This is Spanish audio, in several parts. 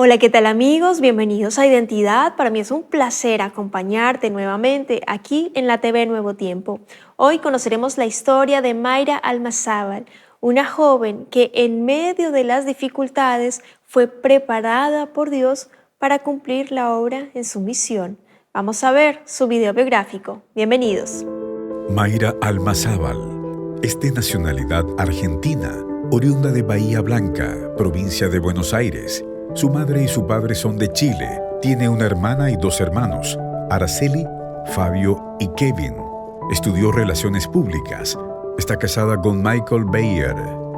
Hola, ¿qué tal amigos? Bienvenidos a Identidad. Para mí es un placer acompañarte nuevamente aquí en la TV Nuevo Tiempo. Hoy conoceremos la historia de Mayra Almazábal, una joven que en medio de las dificultades fue preparada por Dios para cumplir la obra en su misión. Vamos a ver su video biográfico. Bienvenidos. Mayra Almazábal es de nacionalidad argentina, oriunda de Bahía Blanca, provincia de Buenos Aires. Su madre y su padre son de Chile. Tiene una hermana y dos hermanos, Araceli, Fabio y Kevin. Estudió Relaciones Públicas. Está casada con Michael Bayer.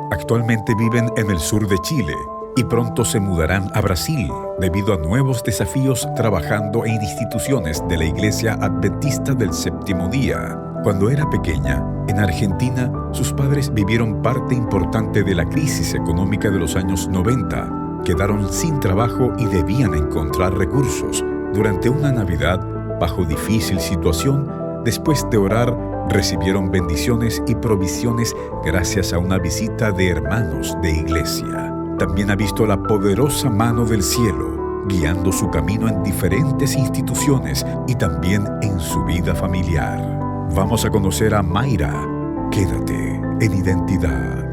Actualmente viven en el sur de Chile y pronto se mudarán a Brasil debido a nuevos desafíos trabajando en instituciones de la Iglesia Adventista del Séptimo Día. Cuando era pequeña, en Argentina, sus padres vivieron parte importante de la crisis económica de los años 90. Quedaron sin trabajo y debían encontrar recursos. Durante una Navidad, bajo difícil situación, después de orar, recibieron bendiciones y provisiones gracias a una visita de hermanos de iglesia. También ha visto la poderosa mano del cielo, guiando su camino en diferentes instituciones y también en su vida familiar. Vamos a conocer a Mayra. Quédate en Identidad.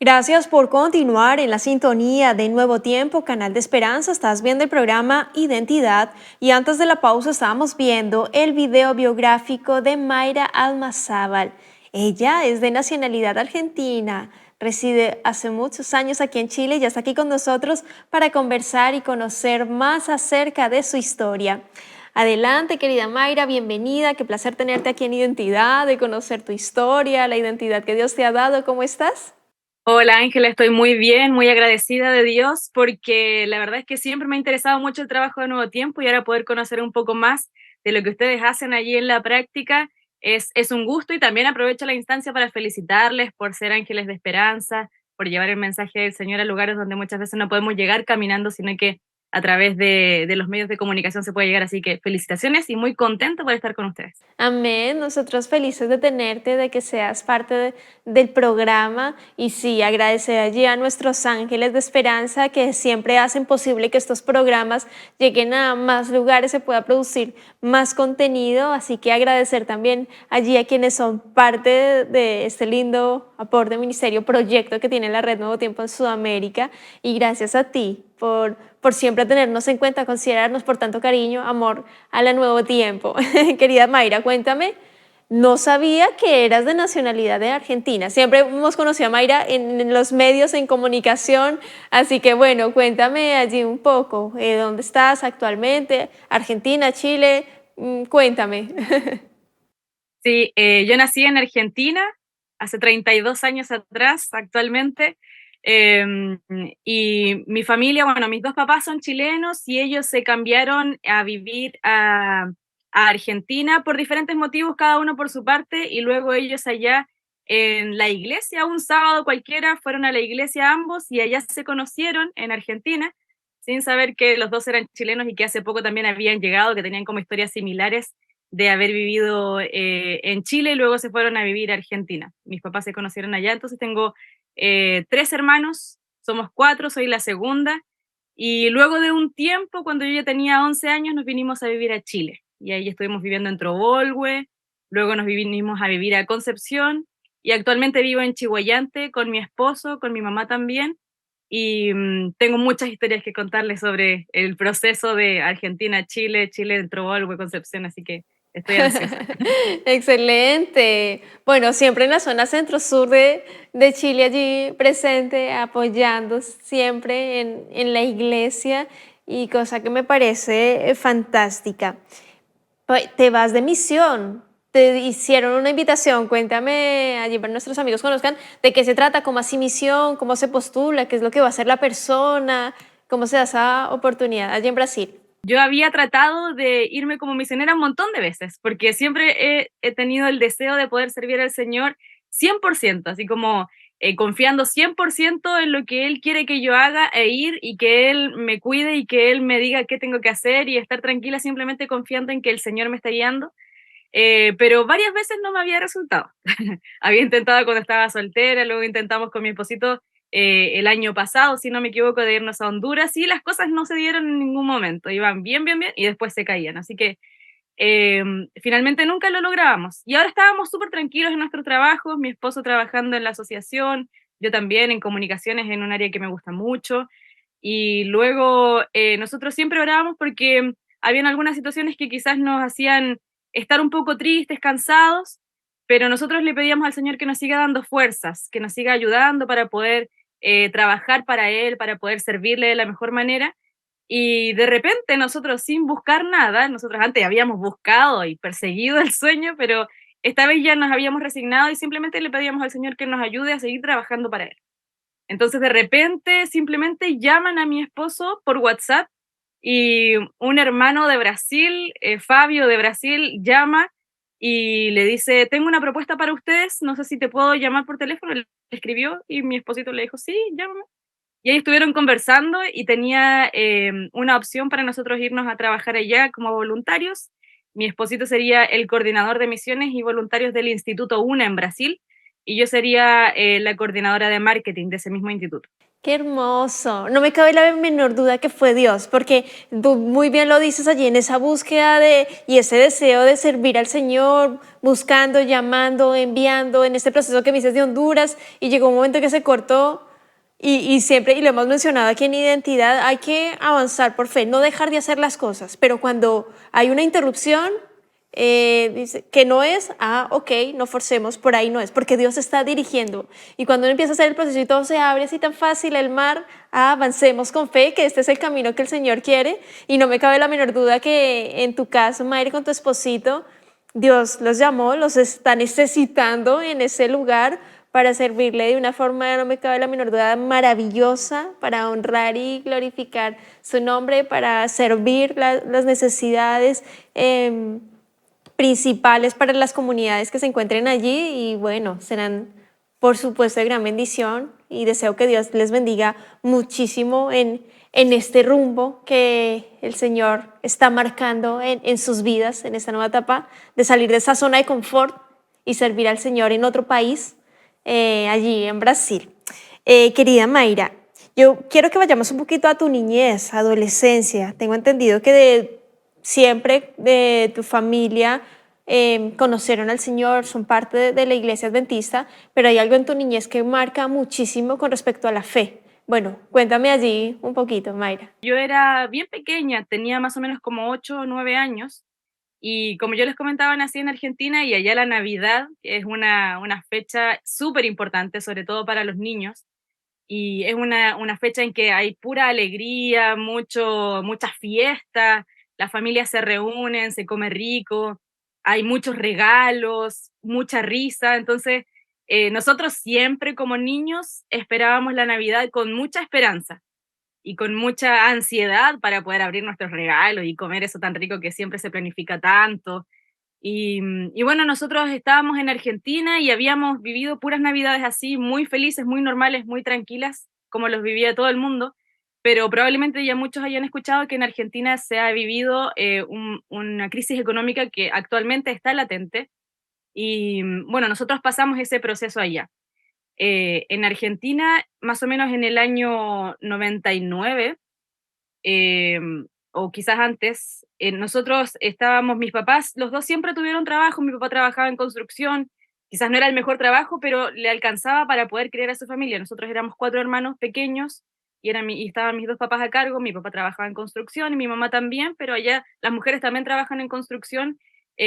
Gracias por continuar en la sintonía de Nuevo Tiempo, Canal de Esperanza. Estás viendo el programa Identidad y antes de la pausa estábamos viendo el video biográfico de Mayra Almazábal. Ella es de nacionalidad argentina, reside hace muchos años aquí en Chile y ya está aquí con nosotros para conversar y conocer más acerca de su historia. Adelante, querida Mayra, bienvenida. Qué placer tenerte aquí en Identidad, de conocer tu historia, la identidad que Dios te ha dado. ¿Cómo estás? Hola Ángela, estoy muy bien, muy agradecida de Dios porque la verdad es que siempre me ha interesado mucho el trabajo de Nuevo Tiempo y ahora poder conocer un poco más de lo que ustedes hacen allí en la práctica es un gusto y también aprovecho la instancia para felicitarles por ser ángeles de esperanza, por llevar el mensaje del Señor a lugares donde muchas veces no podemos llegar caminando, sino que a través de los medios de comunicación se puede llegar. Así que felicitaciones y muy contenta por estar con ustedes. Amén, nosotros felices de tenerte, de que seas parte del programa y sí, agradecer allí a nuestros ángeles de esperanza que siempre hacen posible que estos programas lleguen a más lugares, se pueda producir más contenido, así que agradecer también allí a quienes son parte de este lindo aporte, ministerio, proyecto que tiene la Red Nuevo Tiempo en Sudamérica y gracias a ti por siempre tenernos en cuenta, considerarnos por tanto cariño, amor a la Nuevo Tiempo. Querida Mayra, cuéntame, no sabía que eras de nacionalidad de Argentina. Siempre hemos conocido a Mayra en los medios, en comunicación, así que bueno, cuéntame allí un poco, ¿dónde estás actualmente? ¿Argentina, Chile? Cuéntame. Sí, yo nací en Argentina hace 32 años atrás, actualmente, y mi familia, bueno, mis dos papás son chilenos y ellos se cambiaron a vivir a Argentina por diferentes motivos, cada uno por su parte, y luego ellos allá en la iglesia, un sábado cualquiera, fueron a la iglesia ambos y allá se conocieron en Argentina, sin saber que los dos eran chilenos y que hace poco también habían llegado, que tenían como historias similares de haber vivido en Chile y luego se fueron a vivir a Argentina. Mis papás se conocieron allá, entonces tengo tres hermanos, somos cuatro, soy la segunda, y luego de un tiempo, cuando yo ya tenía 11 años, nos vinimos a vivir a Chile, y ahí estuvimos viviendo en Trobolhue, luego nos vinimos a vivir a Concepción, y actualmente vivo en Chihuayante con mi esposo, con mi mamá también, y tengo muchas historias que contarles sobre el proceso de Argentina a Chile, Chile en Trobolhue, Concepción, así que estoy ansiosa. Excelente. Bueno, siempre en la zona centro-sur de Chile, allí presente, apoyando siempre en la iglesia y cosa que me parece fantástica. Te vas de misión, te hicieron una invitación, cuéntame allí para que nuestros amigos conozcan de qué se trata, cómo así misión, cómo se postula, qué es lo que va a hacer la persona, cómo se da esa oportunidad allí en Brasil. Yo había tratado de irme como misionera un montón de veces, porque siempre he tenido el deseo de poder servir al Señor 100%, así como confiando 100% en lo que Él quiere que yo haga e ir y que Él me cuide y que Él me diga qué tengo que hacer y estar tranquila simplemente confiando en que el Señor me está guiando. pero varias veces no me había resultado. Había intentado cuando estaba soltera, luego intentamos con mi esposito el año pasado, si no me equivoco, de irnos a Honduras, y las cosas no se dieron en ningún momento, iban bien, bien, bien, y después se caían. Así que finalmente nunca lo lográbamos. Y ahora estábamos súper tranquilos en nuestros trabajos, mi esposo trabajando en la asociación, yo también en comunicaciones en un área que me gusta mucho. Y luego nosotros siempre orábamos porque habían algunas situaciones que quizás nos hacían estar un poco tristes, cansados, pero nosotros le pedíamos al Señor que nos siga dando fuerzas, que nos siga ayudando para poder trabajar para Él, para poder servirle de la mejor manera. Y de repente nosotros sin buscar nada, nosotros antes habíamos buscado y perseguido el sueño, pero esta vez ya nos habíamos resignado y simplemente le pedíamos al Señor que nos ayude a seguir trabajando para Él. Entonces de repente simplemente llaman a mi esposo por WhatsApp y un hermano de Brasil, Fabio de Brasil, llama y le dice, tengo una propuesta para ustedes, no sé si te puedo llamar por teléfono. Le escribió y mi esposito le dijo, sí, llámame. Y ahí estuvieron conversando y tenía una opción para nosotros irnos a trabajar allá como voluntarios. Mi esposito sería el coordinador de misiones y voluntarios del Instituto UNA en Brasil y yo sería la coordinadora de marketing de ese mismo instituto. Qué hermoso. No me cabe la menor duda que fue Dios, porque tú muy bien lo dices allí en esa búsqueda y ese deseo de servir al Señor, buscando, llamando, enviando, en este proceso que me dices de Honduras, y llegó un momento que se cortó. Y siempre, y lo hemos mencionado aquí en Identidad, hay que avanzar por fe, no dejar de hacer las cosas, pero cuando hay una interrupción, dice que no es, ok, no forcemos, por ahí no es, porque Dios está dirigiendo. Y cuando uno empieza a hacer el proceso y todo se abre así tan fácil el mar, avancemos con fe, que este es el camino que el Señor quiere. Y no me cabe la menor duda que en tu caso, Mayre, con tu esposito, Dios los llamó, los está necesitando en ese lugar para servirle de una forma, no me cabe la menor duda, maravillosa, para honrar y glorificar su nombre, para servir las necesidades principales para las comunidades que se encuentren allí. Y bueno, serán por supuesto de gran bendición, y deseo que Dios les bendiga muchísimo en este rumbo que el Señor está marcando en sus vidas, en esta nueva etapa de salir de esa zona de confort y servir al Señor en otro país, allí en Brasil. Querida Mayra, yo quiero que vayamos un poquito a tu niñez, adolescencia. Tengo entendido que siempre de tu familia conocieron al Señor, son parte de la iglesia adventista, pero hay algo en tu niñez que marca muchísimo con respecto a la fe. Bueno, cuéntame allí un poquito, Mayra. Yo era bien pequeña, tenía más o menos como 8 o 9 años, y como yo les comentaba, nací en Argentina y allá la Navidad es una fecha súper importante, sobre todo para los niños, y es una fecha en que hay pura alegría, mucha fiesta, las familias se reúnen, se come rico, hay muchos regalos, mucha risa. Entonces nosotros siempre como niños esperábamos la Navidad con mucha esperanza y con mucha ansiedad para poder abrir nuestros regalos y comer eso tan rico que siempre se planifica tanto. Y bueno, nosotros estábamos en Argentina y habíamos vivido puras navidades así, muy felices, muy normales, muy tranquilas, como los vivía todo el mundo, pero probablemente ya muchos hayan escuchado que en Argentina se ha vivido una crisis económica que actualmente está latente y bueno, nosotros pasamos ese proceso allá. En Argentina, más o menos en el año 99, eh, o quizás antes, nosotros estábamos, mis papás, los dos siempre tuvieron trabajo, mi papá trabajaba en construcción, quizás no era el mejor trabajo, pero le alcanzaba para poder criar a su familia. Nosotros éramos 4 hermanos pequeños y estaban mis dos papás a cargo, mi papá trabajaba en construcción y mi mamá también, pero allá las mujeres también trabajan en construcción,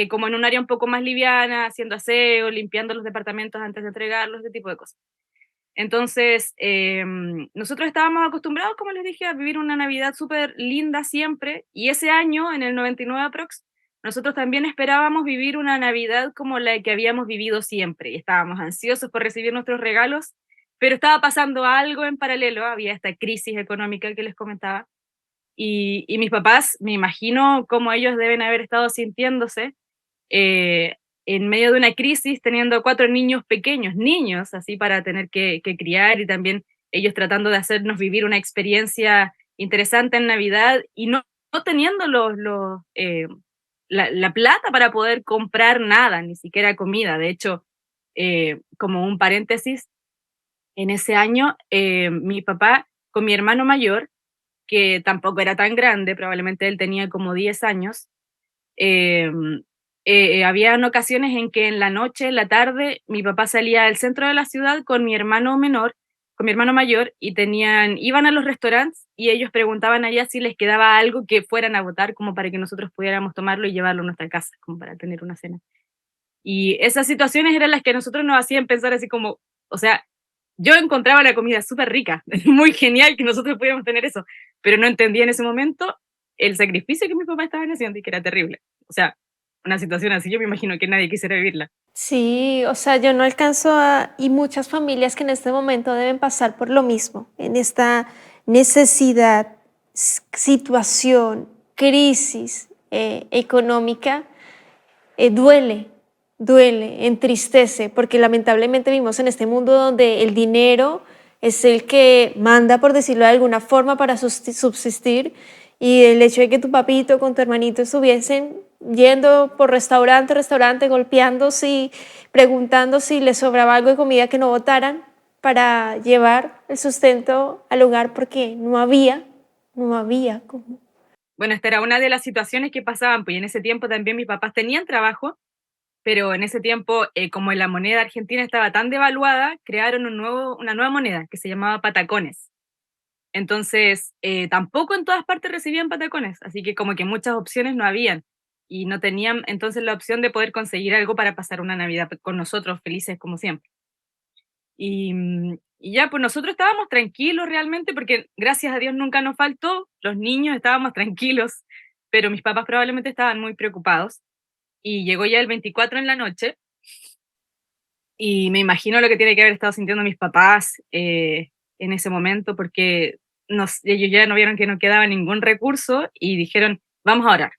como en un área un poco más liviana, haciendo aseo, limpiando los departamentos antes de entregarlos, ese tipo de cosas. Entonces, nosotros estábamos acostumbrados, como les dije, a vivir una Navidad súper linda siempre, y ese año, en el 99 aprox, nosotros también esperábamos vivir una Navidad como la que habíamos vivido siempre, y estábamos ansiosos por recibir nuestros regalos, pero estaba pasando algo en paralelo, había esta crisis económica que les comentaba, y mis papás, me imagino cómo ellos deben haber estado sintiéndose, eh, en medio de una crisis, teniendo 4 niños pequeños, niños, así para tener que criar, y también ellos tratando de hacernos vivir una experiencia interesante en Navidad y no teniendo la plata para poder comprar nada, ni siquiera comida. De hecho, como un paréntesis, en ese año mi papá con mi hermano mayor, que tampoco era tan grande, probablemente él tenía como 10 años, habían ocasiones en que en la noche, en la tarde, mi papá salía al centro de la ciudad con mi hermano menor, con mi hermano mayor, y iban a los restaurantes y ellos preguntaban allá si les quedaba algo que fueran a botar como para que nosotros pudiéramos tomarlo y llevarlo a nuestra casa, como para tener una cena. Y esas situaciones eran las que a nosotros nos hacían pensar así como, o sea, yo encontraba la comida súper rica, muy genial que nosotros pudiéramos tener eso, pero no entendía en ese momento el sacrificio que mi papá estaba haciendo y que era terrible. O sea, una situación así yo me imagino que nadie quisiera vivirla. Sí, o sea, yo no alcanzo y muchas familias que en este momento deben pasar por lo mismo, en esta necesidad, situación, crisis económica, duele, duele, entristece, porque lamentablemente vivimos en este mundo donde el dinero es el que manda, por decirlo de alguna forma, para subsistir, y el hecho de que tu papito con tu hermanito estuviesen yendo por restaurante, restaurante, golpeándose y preguntando si les sobraba algo de comida que no botaran para llevar el sustento al hogar porque no había como. Bueno, esta era una de las situaciones que pasaban, pues y en ese tiempo también mis papás tenían trabajo, pero en ese tiempo, como la moneda argentina estaba tan devaluada, crearon una nueva moneda que se llamaba patacones. Entonces, tampoco en todas partes recibían patacones, así que como que muchas opciones no habían y no tenían entonces la opción de poder conseguir algo para pasar una Navidad con nosotros felices como siempre. Y ya, pues nosotros estábamos tranquilos realmente porque gracias a Dios nunca nos faltó, los niños estábamos tranquilos, pero mis papás probablemente estaban muy preocupados y llegó ya el 24 en la noche y me imagino lo que tiene que haber estado sintiendo mis papás en ese momento, porque ellos ya no vieron que no quedaba ningún recurso y dijeron, vamos a orar.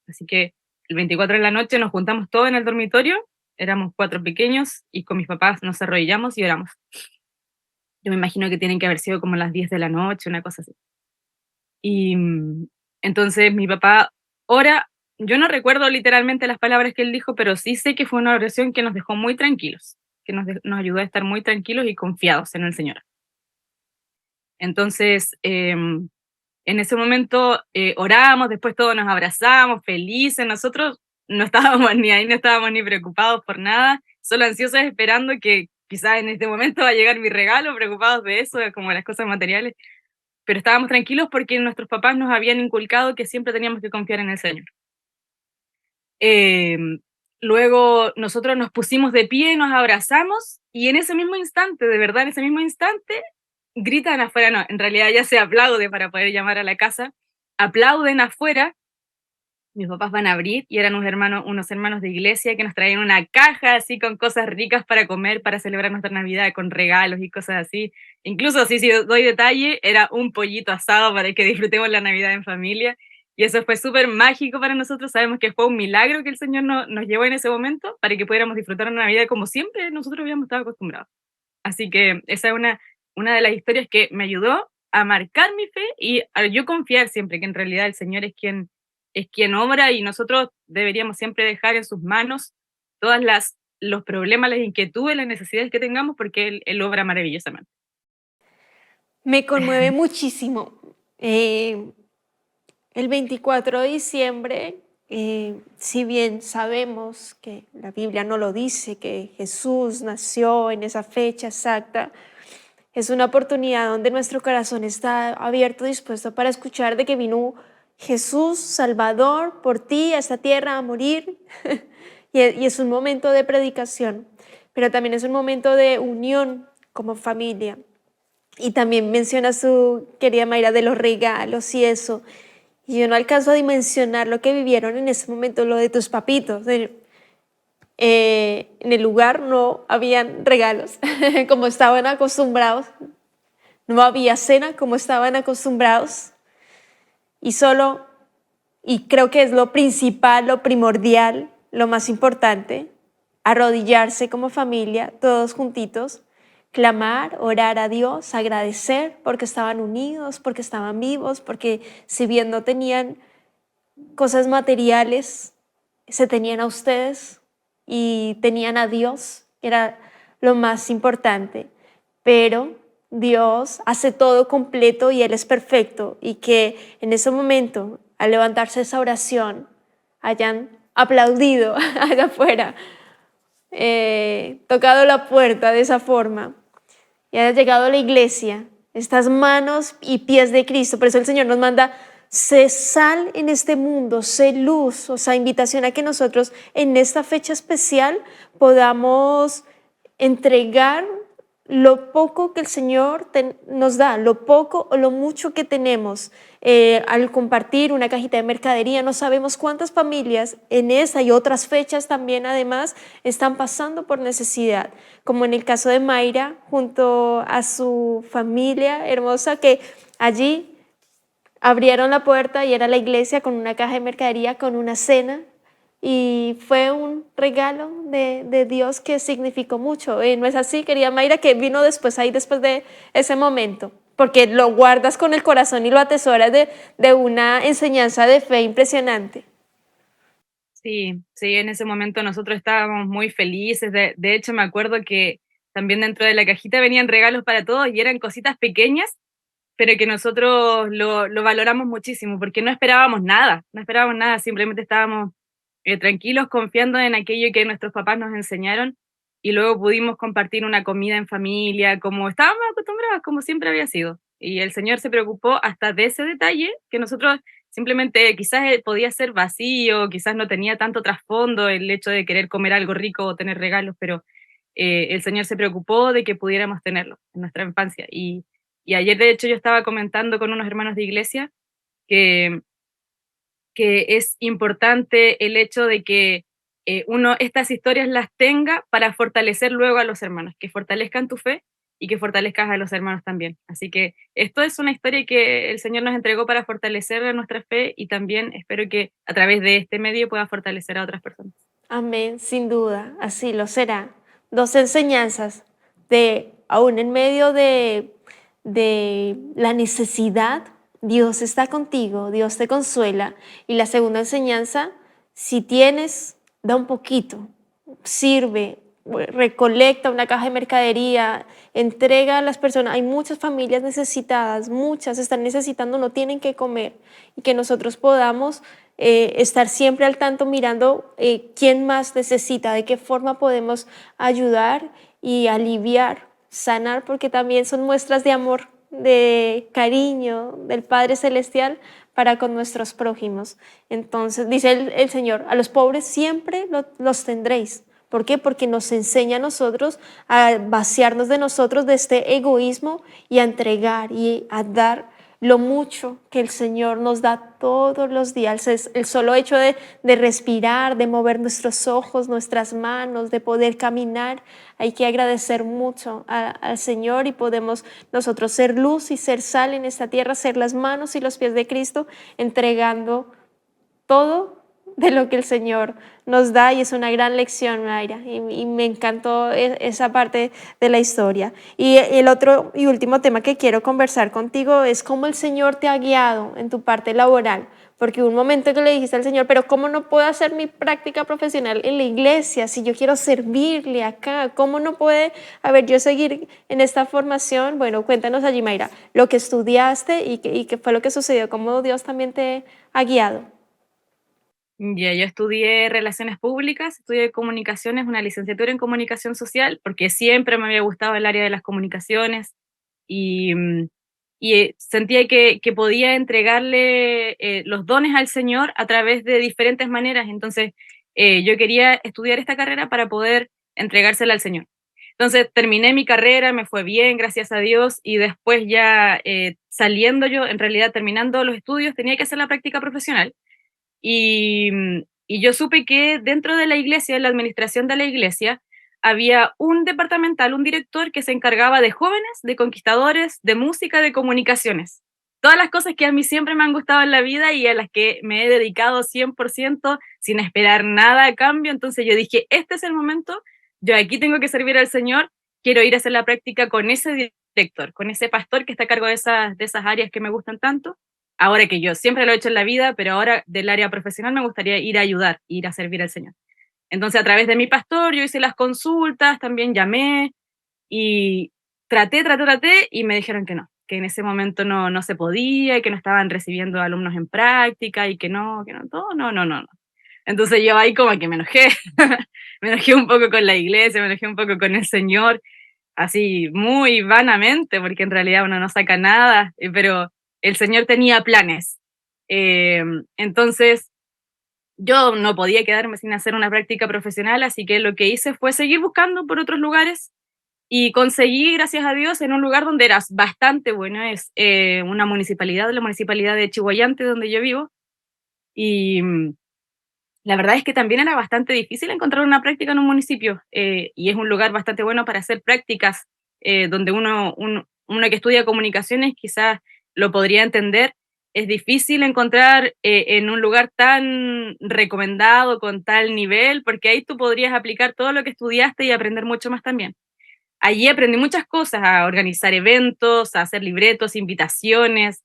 Así que el 24 de la noche nos juntamos todos en el dormitorio, éramos 4 pequeños y con mis papás nos arrodillamos y oramos. Yo me imagino que tienen que haber sido como las 10 de la noche, una cosa así. Y entonces mi papá ora, yo no recuerdo literalmente las palabras que él dijo, pero sí sé que fue una oración que nos dejó muy tranquilos, que nos ayudó a estar muy tranquilos y confiados en el Señor. Entonces, en ese momento oramos, después todos nos abrazamos, felices, nosotros no estábamos ni ahí, no estábamos ni preocupados por nada, solo ansiosos esperando que quizás en este momento va a llegar mi regalo, preocupados de eso, como de las cosas materiales, pero estábamos tranquilos porque nuestros papás nos habían inculcado que siempre teníamos que confiar en el Señor. Em, Luego nosotros nos pusimos de pie, nos abrazamos y en ese mismo instante, de verdad, en ese mismo instante, gritan afuera, no, en realidad ya se aplaude para poder llamar a la casa, aplauden afuera, mis papás van a abrir y eran unos hermanos de iglesia que nos traían una caja así con cosas ricas para comer, para celebrar nuestra Navidad, con regalos y cosas así. Incluso así, si doy detalle, era un pollito asado para que disfrutemos la Navidad en familia. Y eso fue súper mágico para nosotros. Sabemos que fue un milagro que el Señor nos llevó en ese momento para que pudiéramos disfrutar una Navidad como siempre nosotros habíamos estado acostumbrados. Así que esa es una de las historias que me ayudó a marcar mi fe y a yo confiar siempre que en realidad el Señor es quien obra y nosotros deberíamos siempre dejar en sus manos todas los problemas, las inquietudes, las necesidades que tengamos porque Él obra maravillosamente. Me conmueve muchísimo. El 24 de diciembre, si bien sabemos que la Biblia no lo dice, que Jesús nació en esa fecha exacta, es una oportunidad donde nuestro corazón está abierto, dispuesto para escuchar de que vino Jesús, Salvador, por ti a esta tierra a morir. Y es un momento de predicación, pero también es un momento de unión como familia. Y también menciona su querida Mayra de los regalos y eso. Y yo no alcanzo a dimensionar lo que vivieron en ese momento, lo de tus papitos. En el lugar no habían regalos como estaban acostumbrados, no había cena como estaban acostumbrados y creo que es lo principal, lo primordial, lo más importante, arrodillarse como familia, todos juntitos, clamar, orar a Dios, agradecer porque estaban unidos, porque estaban vivos, porque si bien no tenían cosas materiales, se tenían a ustedes y tenían a Dios, que era lo más importante, pero Dios hace todo completo y Él es perfecto, y que en ese momento, al levantarse esa oración, hayan aplaudido allá afuera, tocado la puerta de esa forma y haya llegado a la iglesia, estas manos y pies de Cristo. Por eso el Señor nos manda: sé sal en este mundo, sé luz. O sea, invitación a que nosotros en esta fecha especial podamos entregar lo poco que el Señor nos da, lo poco o lo mucho que tenemos. Al compartir una cajita de mercadería, no sabemos cuántas familias en esa y otras fechas también además están pasando por necesidad, como en el caso de Mayra junto a su familia hermosa, que allí abrieron la puerta y era la iglesia con una caja de mercadería, con una cena, y fue un regalo de Dios que significó mucho. ¿No es así, querida Mayra, que vino después de ese momento? Porque lo guardas con el corazón y lo atesoras de una enseñanza de fe impresionante. Sí, sí, en ese momento nosotros estábamos muy felices. De hecho, me acuerdo que también dentro de la cajita venían regalos para todos y eran cositas pequeñas, pero que nosotros lo valoramos muchísimo porque no esperábamos nada, simplemente estábamos tranquilos, confiando en aquello que nuestros papás nos enseñaron, y luego pudimos compartir una comida en familia, como estábamos acostumbrados, como siempre había sido. Y el Señor se preocupó hasta de ese detalle, que nosotros simplemente quizás podía ser vacío, quizás no tenía tanto trasfondo el hecho de querer comer algo rico o tener regalos, pero el Señor se preocupó de que pudiéramos tenerlo en nuestra infancia. Y ayer, de hecho, yo estaba comentando con unos hermanos de iglesia que, que es importante el hecho de que uno estas historias las tenga para fortalecer luego a los hermanos, que fortalezcan tu fe y que fortalezcas a los hermanos también. Así que esto es una historia que el Señor nos entregó para fortalecer nuestra fe, y también espero que a través de este medio pueda fortalecer a otras personas. Amén, sin duda, así lo será. Dos enseñanzas de, aún en medio de la necesidad, Dios está contigo, Dios te consuela. Y la segunda enseñanza: si tienes, da un poquito, sirve, recolecta una caja de mercadería, entrega a las personas. Hay muchas familias necesitadas, muchas están necesitando, no tienen que comer, y que nosotros podamos estar siempre al tanto mirando quién más necesita, de qué forma podemos ayudar y aliviar, sanar, porque también son muestras de amor, de cariño del Padre Celestial para con nuestros prójimos. Entonces dice el Señor: a los pobres siempre los tendréis. ¿Por qué? Porque nos enseña a nosotros a vaciarnos de nosotros, de este egoísmo, y a entregar y a dar lo mucho que el Señor nos da todos los días. El solo hecho de respirar, de mover nuestros ojos, nuestras manos, de poder caminar, hay que agradecer mucho al Señor, y podemos nosotros ser luz y ser sal en esta tierra, ser las manos y los pies de Cristo, entregando todo de lo que el Señor nos da. Y es una gran lección, Mayra, y me encantó esa parte de la historia. Y el otro y último tema que quiero conversar contigo es cómo el Señor te ha guiado en tu parte laboral, porque un momento que le dijiste al Señor: pero ¿cómo no puedo hacer mi práctica profesional en la iglesia si yo quiero servirle acá? ¿Cómo no puede, yo seguir en esta formación? Bueno, cuéntanos allí, Mayra, lo que estudiaste y qué fue lo que sucedió, cómo Dios también te ha guiado. Ya, yo estudié Relaciones Públicas, estudié Comunicaciones, una licenciatura en Comunicación Social, porque siempre me había gustado el área de las comunicaciones, y, sentía que podía entregarle los dones al Señor a través de diferentes maneras. Entonces, yo quería estudiar esta carrera para poder entregársela al Señor. Entonces, terminé mi carrera, me fue bien, gracias a Dios, y después ya saliendo yo, en realidad terminando los estudios, tenía que hacer la práctica profesional. Y yo supe que dentro de la iglesia, en la administración de la iglesia, había un departamental, un director que se encargaba de jóvenes, de conquistadores, de música, de comunicaciones. Todas las cosas que a mí siempre me han gustado en la vida y a las que me he dedicado 100% sin esperar nada a cambio. Entonces yo dije: este es el momento, yo aquí tengo que servir al Señor, quiero ir a hacer la práctica con ese director, con ese pastor que está a cargo de esas áreas que me gustan tanto. ahora que yo siempre lo he hecho en la vida, pero ahora del área profesional me gustaría ir a ayudar, ir a servir al Señor. Entonces, a través de mi pastor, yo hice las consultas, también llamé y traté y me dijeron que en ese momento no se podía y que no estaban recibiendo alumnos en práctica y que no, todo, no. Entonces yo ahí como que me enojé, me enojé un poco con la iglesia, me enojé un poco con el Señor, así muy vanamente, porque en realidad uno no saca nada, pero el Señor tenía planes. Entonces yo no podía quedarme sin hacer una práctica profesional, así que lo que hice fue seguir buscando por otros lugares y conseguí, gracias a Dios, en un lugar donde era bastante bueno, es una municipalidad, la municipalidad de Chihuayante, donde yo vivo, y la verdad es que también era bastante difícil encontrar una práctica en un municipio, y es un lugar bastante bueno para hacer prácticas, donde uno que estudia comunicaciones quizás lo podría entender. Es difícil encontrar en un lugar tan recomendado, con tal nivel, porque ahí tú podrías aplicar todo lo que estudiaste y aprender mucho más también. Allí aprendí muchas cosas, a organizar eventos, a hacer libretos, invitaciones,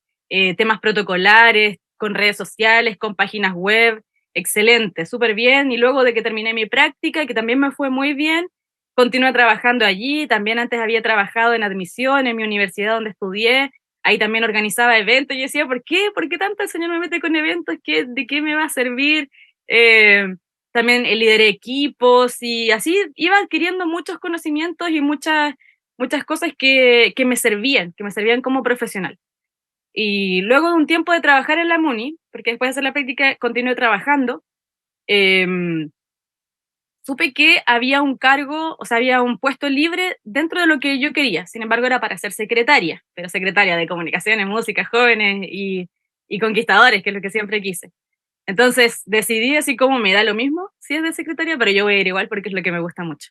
temas protocolares, con redes sociales, con páginas web, excelente, súper bien. Y luego de que terminé mi práctica, que también me fue muy bien, continué trabajando allí. También antes había trabajado en admisión en mi universidad donde estudié. Ahí también organizaba eventos. Y yo decía, ¿por qué? ¿Por qué tanto el Señor me mete con eventos? ¿De qué me va a servir? Eh, También lideré equipos y así iba adquiriendo muchos conocimientos y muchas cosas que me servían como profesional. Y luego de un tiempo de trabajar en la MUNI, porque después de hacer la práctica continué trabajando, em, supe que había un cargo, o sea, había un puesto libre dentro de lo que yo quería. Sin embargo, era para ser secretaria, pero secretaria de comunicaciones, música, jóvenes y conquistadores, que es lo que siempre quise. Entonces decidí, así como me da lo mismo si es de secretaria, pero yo voy a ir igual porque es lo que me gusta mucho.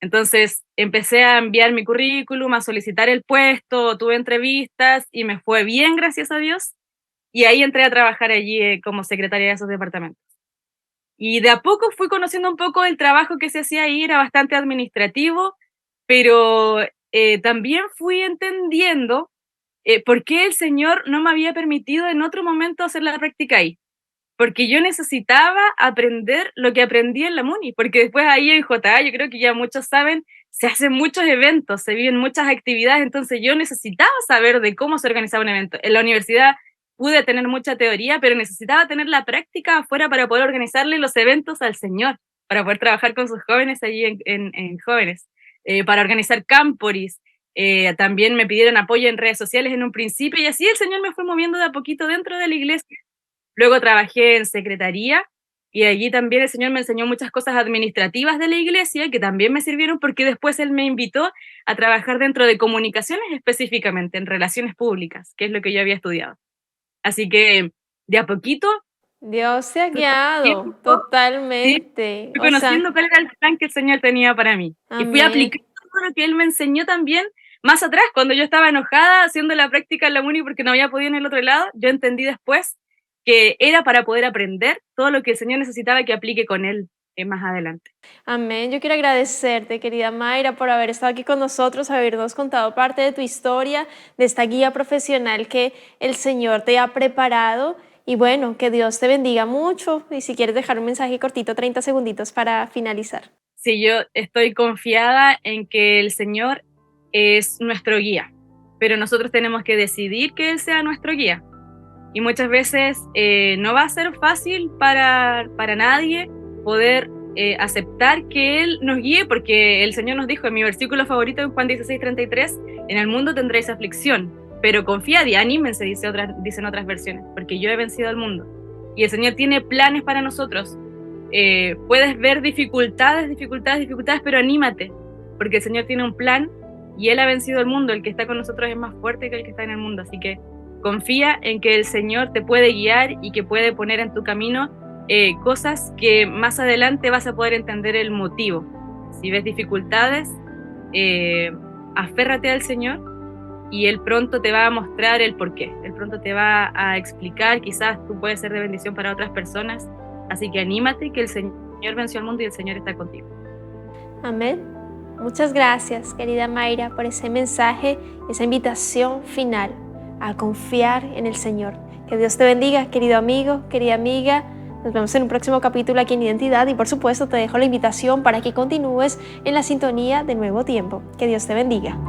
Entonces empecé a enviar mi currículum, a solicitar el puesto, tuve entrevistas y me fue bien, gracias a Dios. Y ahí entré a trabajar allí como secretaria de esos departamentos. Y de a poco fui conociendo un poco el trabajo que se hacía ahí, era bastante administrativo, pero también fui entendiendo por qué el Señor no me había permitido en otro momento hacer la práctica ahí, porque yo necesitaba aprender lo que aprendí en la MUNI, porque después ahí en JA, yo creo que ya muchos saben, se hacen muchos eventos, se viven muchas actividades, entonces yo necesitaba saber de cómo se organizaba un evento. En la universidad pude tener mucha teoría, pero necesitaba tener la práctica afuera para poder organizarle los eventos al Señor, para poder trabajar con sus jóvenes allí en jóvenes, para organizar camporis. También me pidieron apoyo en redes sociales en un principio y así el Señor me fue moviendo de a poquito dentro de la iglesia. Luego trabajé en secretaría y allí también el Señor me enseñó muchas cosas administrativas de la iglesia que también me sirvieron porque después Él me invitó a trabajar dentro de comunicaciones específicamente, en relaciones públicas, que es lo que yo había estudiado. Así que de a poquito Dios te ha fui guiado conociendo, sí, totalmente. fui O sea, conociendo cuál era el plan que el Señor tenía para mí. Y fui amén. aplicando todo lo que Él me enseñó también más atrás, cuando yo estaba enojada haciendo la práctica en la uni porque no había podido en el otro lado, yo entendí después que era para poder aprender todo lo que el Señor necesitaba que aplique con Él más adelante. Amén. Yo quiero agradecerte, querida Mayra, por haber estado aquí con nosotros, habernos contado parte de tu historia, de esta guía profesional que el Señor te ha preparado. Y bueno, que Dios te bendiga mucho. Y si quieres dejar un mensaje cortito, 30 segunditos para finalizar. Sí, yo estoy confiada en que el Señor es nuestro guía, pero nosotros tenemos que decidir que Él sea nuestro guía. Y muchas veces no va a ser fácil para nadie poder aceptar que Él nos guíe, porque el Señor nos dijo en mi versículo favorito, en Juan 16:33, en el mundo tendréis aflicción, pero confiad y anímense, dicen otras versiones, porque yo he vencido al mundo. Y el Señor tiene planes para nosotros. Puedes ver dificultades, pero anímate, porque el Señor tiene un plan y Él ha vencido al mundo. El que está con nosotros es más fuerte que el que está en el mundo, así que confía en que el Señor te puede guiar y que puede poner en tu camino cosas que más adelante vas a poder entender el motivo. Si ves dificultades, aférrate al Señor y Él pronto te va a mostrar el porqué. Él pronto te va a explicar, quizás tú puedes ser de bendición para otras personas. Así que anímate, que el Señor venció al mundo y el Señor está contigo. Amén. Muchas gracias, querida Mayra, por ese mensaje, esa invitación final a confiar en el Señor. Que Dios te bendiga, querido amigo, querida amiga. Nos vemos en un próximo capítulo aquí en Identidad y por supuesto te dejo la invitación para que continúes en la sintonía de Nuevo Tiempo. Que Dios te bendiga.